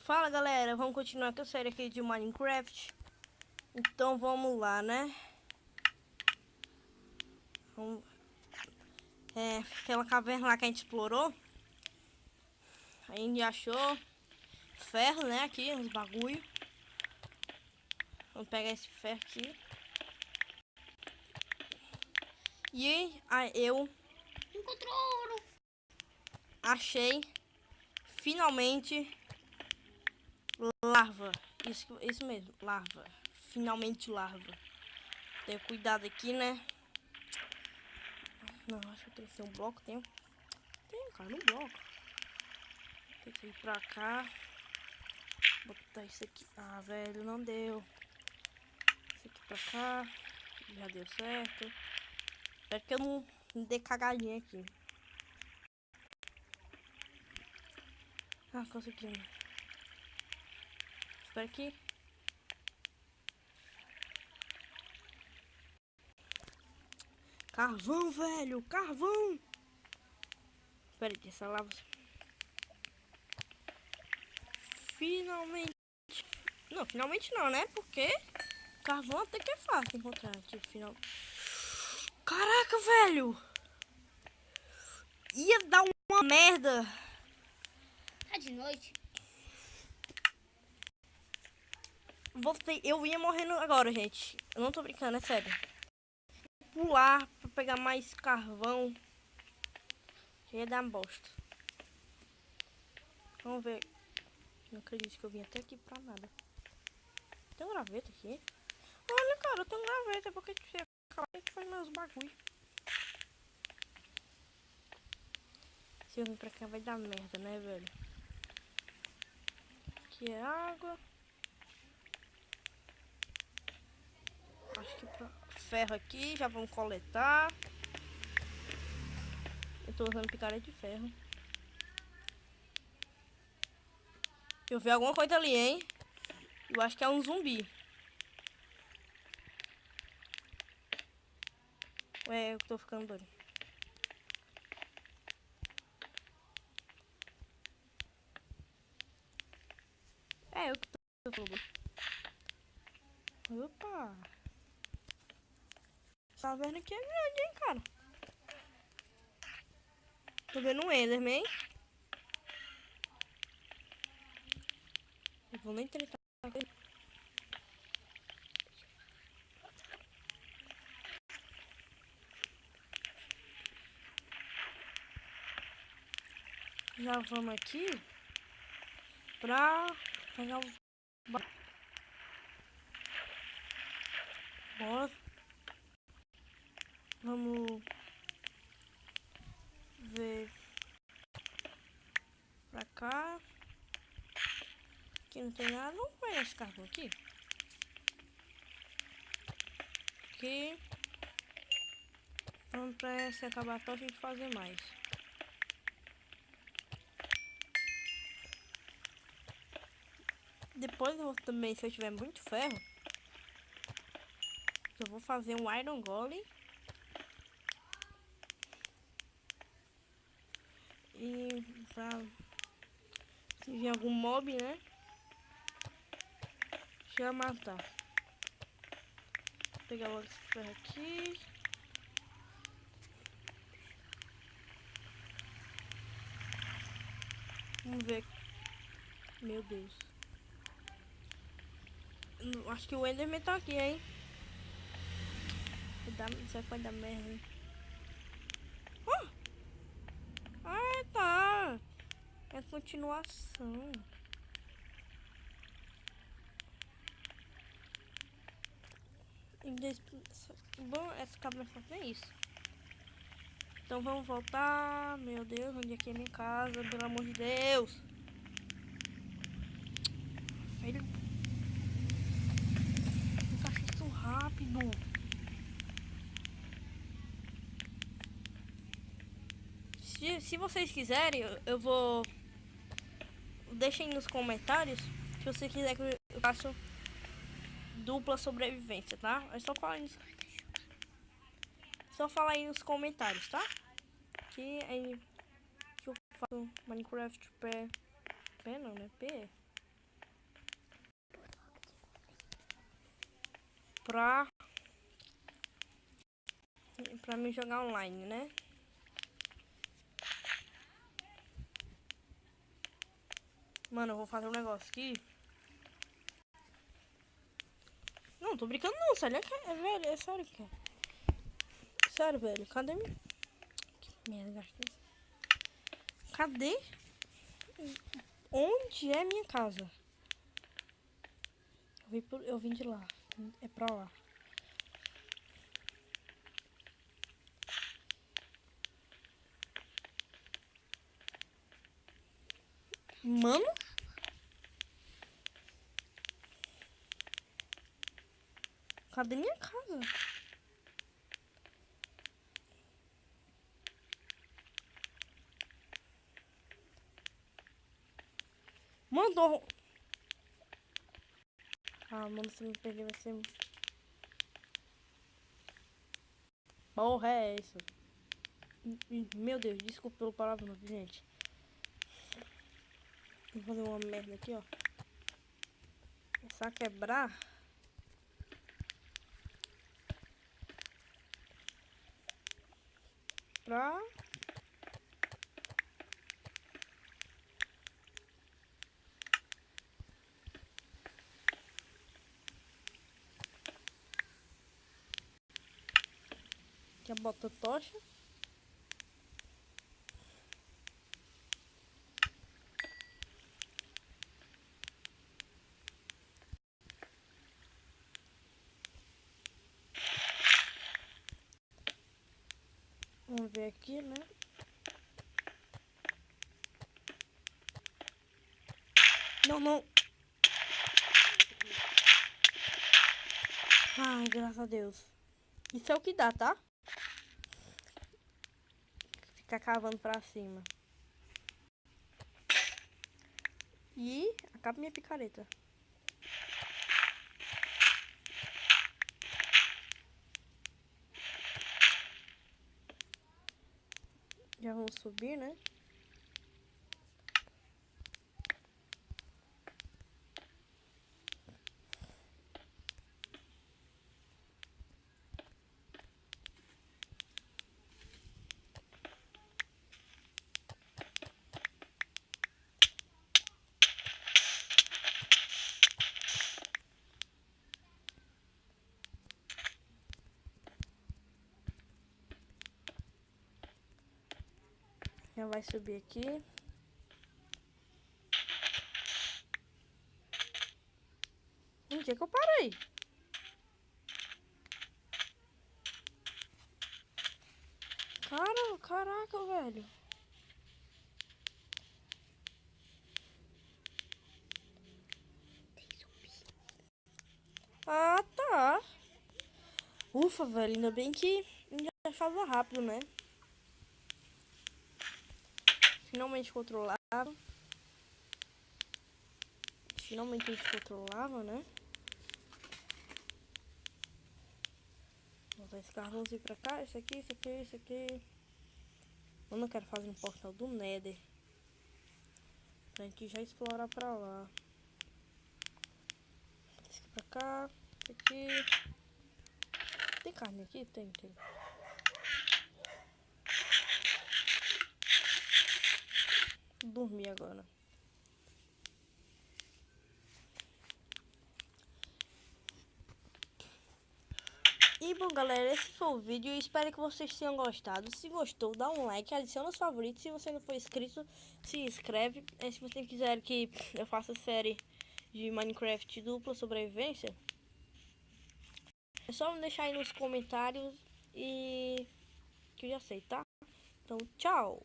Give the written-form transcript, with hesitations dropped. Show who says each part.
Speaker 1: Fala galera, vamos continuar com a série aqui de Minecraft. Então vamos lá, né? Aquela caverna lá que a gente explorou. A gente achou ferro, né? Aqui, uns bagulho. Vamos pegar esse ferro aqui. E aí eu
Speaker 2: encontrou ouro.
Speaker 1: Achei finalmente larva. Isso mesmo, larva. Finalmente larva. Tenha cuidado aqui, né? Não, acho que tem um bloco, tem, cara, no bloco. Tem que ir pra cá. Botar isso aqui. Ah, velho, não deu. Isso aqui pra cá. Já deu certo. Espero que eu não me dê cagadinha aqui. Ah, conseguimos. Espera aqui. Carvão, velho! Carvão! Espera aí, essa lava... Finalmente... Não, finalmente não, né? Porque carvão até que é fácil encontrar. Tipo, final... Caraca, velho! Ia dar uma merda!
Speaker 2: Tá de noite?
Speaker 1: Eu ia morrendo agora, gente. Eu não tô brincando, é sério. Pular pra pegar mais carvão. Ia dar bosta. Vamos ver. Não acredito que eu vim até aqui pra nada. Tem um graveta aqui? Olha, cara, tem um graveta. Porque a gente faz meus bagulho. Se eu vir pra cá vai dar merda, né, velho? Aqui é água. Acho que pra... ferro aqui, já vamos coletar. Eu tô usando picareta de ferro. Eu vi alguma coisa ali, hein? Eu acho que é um zumbi. Eu tô ficando doido. Eu que tô ficando doido. Opa! Essa caverna aqui é grande, hein, cara? Tô vendo um Enderman. Eu vou nem tentar. Já vamos aqui pra pegar o... Bora. Vamos ver pra cá. Aqui não tem nada. Vamos pegar esse carvão aqui. Aqui. Vamos pra se acabar a gente fazer mais. Depois eu vou também, se eu tiver muito ferro, eu vou fazer um Iron Golem. E pra... se vir algum mob, né? Já matar. Vou pegar o ferro aqui. Vamos ver. Meu Deus. Acho que o Enderman tá aqui, hein? Será que vai dar merda, hein? Ah, tá. É continuação. Bom, essa cabra só tem isso. Então vamos voltar. Meu Deus, onde é que é minha casa? Pelo amor de Deus. Velho. Eu faço isso rápido. Se vocês quiserem, eu vou... Deixem nos comentários se você quiser que eu faça dupla sobrevivência, tá? É só falar isso. Só falar aí nos comentários, tá? Que aí que eu faço Minecraft pé não, né? P. pra mim jogar online, né? Mano, eu vou fazer um negócio aqui. Não, tô brincando não, sério, velho, é sério que é. Sério, velho, cadê minha... Que merda, cadê? Onde é minha casa? Eu vim de lá, é pra lá. Mano? Cadê minha casa? Mano, ah, mano, se me perder vai ser... Porra, é isso? Meu Deus, desculpa pelo palavrão, gente. Vou fazer uma merda aqui, ó. Começar a quebrar. Pra... Já bota tocha. Vamos ver aqui, né? Não, não. Ai, graças a Deus. Isso é o que dá, tá? Ficar cavando pra cima. E acaba minha picareta. Já vamos subir, né? Já vai subir aqui. Onde é que eu parei? Caraca, velho. Ah, tá. Ufa, velho. Ainda bem que já achava rápido, né? Finalmente controlava. Finalmente a gente controlava, né? Vou botar esse carvãozinho pra cá. Esse aqui, esse aqui, esse aqui. Eu não quero fazer um portal do Nether. Pra gente já explorar pra lá. Esse aqui pra cá. Esse aqui. Tem carne aqui? Tem. Dormir agora. E bom, galera, esse foi o vídeo. Espero que vocês tenham gostado. Se gostou, dá um like, adiciona os favoritos. Se você não for inscrito, se inscreve. E se você quiser que eu faça série de Minecraft dupla sobrevivência, é só me deixar aí nos comentários e que eu já sei, tá? Então, tchau!